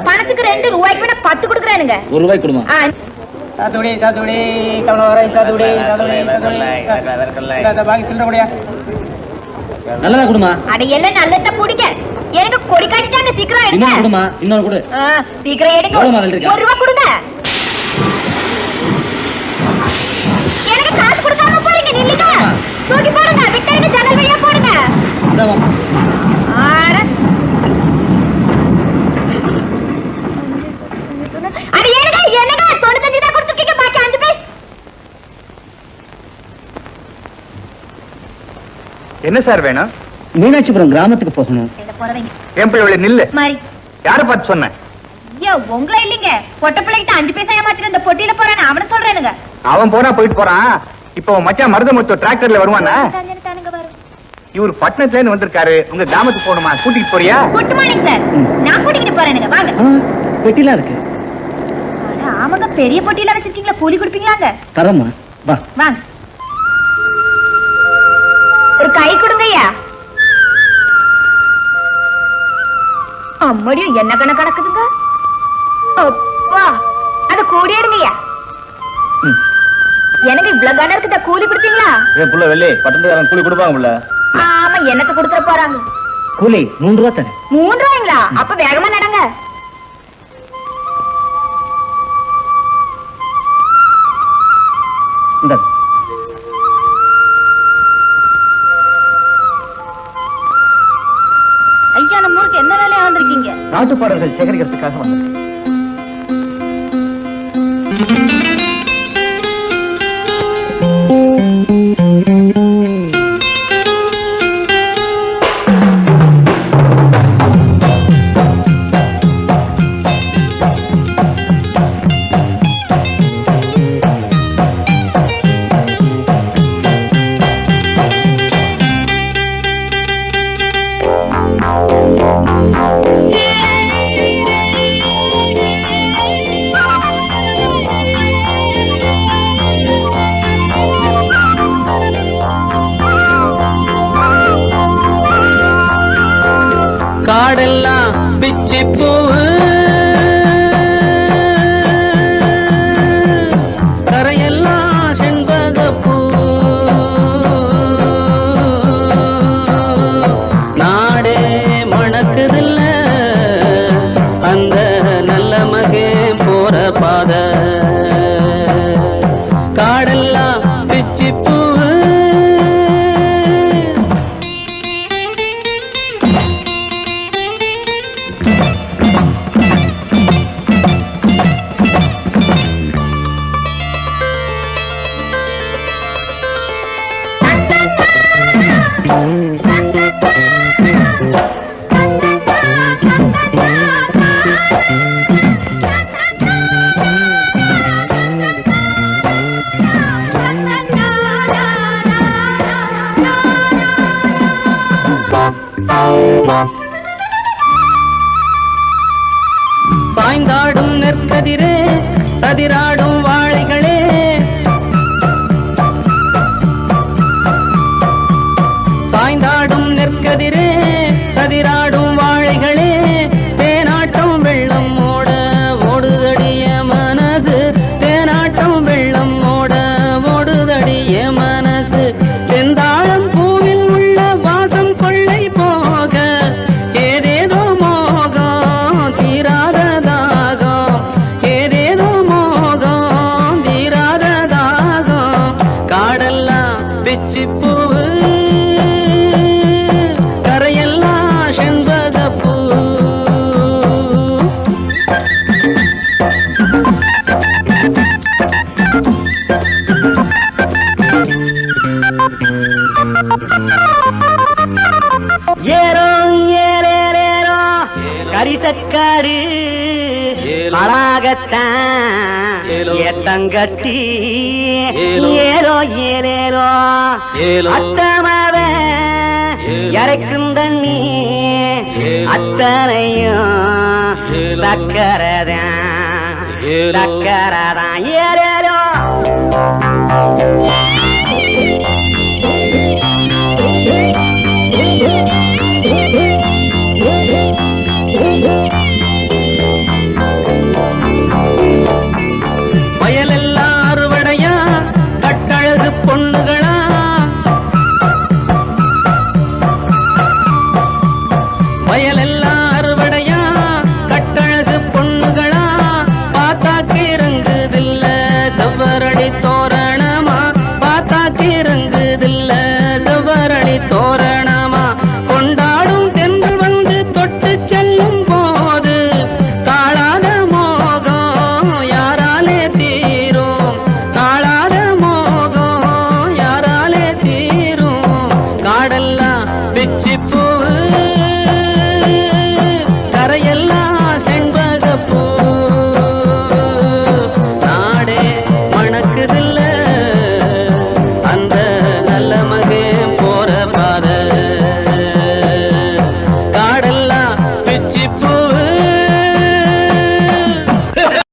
பணத்துக்கு 2 ரூபாய்க்கு 10 கொடுக்குறானுங்க. 1 ரூபாய் கொடுமா? சாத்துடி சாத்துடி கவலை சாத்துடி சாத்துடி பாக்கி சில்லற கூடியா நல்லதா கொடுமா? அட எல்லாம் நல்லதா குடிக்க. எனக்கு கொடி காட்டிட்டாங்க. சீக்கிரம் எடுங்க. இன்னொரு கொடுமா? இன்னொரு கொடு. சீக்கிரம் எடுங்க. 1 ரூபாய் கொடுங்க. எனக்கு காசு கொடுக்காம போறீங்க. நில்லுங்க. தூக்கி போடுங்க. விட்டேங்க ஜன்னல் வழியா போடுங்க. இந்தா ஆற அட ஏங்க என்னங்க 95 தான் கொடுத்துட்டீங்க. பாக்கி 5 பைசா. என்ன சார் வேணும்? மீனாட்சிபுரம் கிராமத்துக்கு போகணும். என் பிள்ளை நில்லு. மாரி யாரை பார்த்து சொன்னேன்? ஐயோ உங்களே இல்லைங்க. பொட்ட பிள்ளைகிட்ட 5 பைசா ஏமாத்திட்டு இந்த பொட்டியில போறானே அவனை சொல்றேனுங்க. அவன் போனா போயிட்டு போறான். இப்போ மச்சான் மருதமுத்து டிராக்டர்ல வருவானா? இவர் பட்டணத்துல இருந்து வந்திருக்காரு. உங்க கிராமத்துக்கு போகணுமா? கூட்டிட்டு போறியா? Good morning sir. நான் கூட்டிட்டு போறேனுங்க. வாங்க. பெட்டில இருக்கு. ஆமாங்க பெரிய பொட்டியில வச்சிருக்கீங்களா? கூலி கொடுப்பீங்களாங்க? தரமா? வா வாங்க. ஒரு கை கொடுங்கய்யா. அம்மடியும் என்ன கணக்குதுங்க. அப்பா அத கூடியடுங்கய்யா. எனக்கு இவ்வளவு கணக்கு இருக்குதா? கூலி கொடுப்பீங்களா? என் புள்ள வெள்ளி பட்டணத்துக்காரன் கூலி கொடுப்பாங்க புள்ள. ஆமா எனக்கு கொடுத்துட போறாங்க. கூலி 3 ரூபாய் தரேன். 3 ரூபாய்ங்களா? அப்ப வேகமா நடங்க. இந்த ஐயா நம்ம ஊருக்கு என்ன வேலையா வந்திருக்கீங்க? நாட்டு பாடல்கள் சேகரிக்கிறதுக்காக வந்தேன். காடெல்லாம் பிச்சி பூவு கரையெல்லாம் செண்பகப்பூ நாடே மணக்குதில்ல அந்த நல்ல மகே போற பாத காடெல்லாம் பிச்சி பூவு சாய்ந்தாடும் நெற்கதிரே சதிராடும் வாழைகளே சாய்ந்தாடும் நெற்கதிரே சதிராடும் வாழைகளே தேனாட்டம் வெள்ளம் ஓட ஓடுதடிய மனசு தேனாட்டம் வெள்ளம் ஓட ஓடுதடிய மனசு செந்தாழம் பூவில் உள்ள வாசம் கொள்ளை போக ஏதேதோ மோகம் தீராத தாகம் ஏதேதோ மோகம் தீராத அரிசக்காடு அழாகத்தான் ஏத்தங்கட்டி ஏலோ ஏலேலோ அத்தமாவ இறைக்கும் தண்ணி அத்தனையும் சக்கரதான் சக்கரதான் ஏலேலோ Thank you.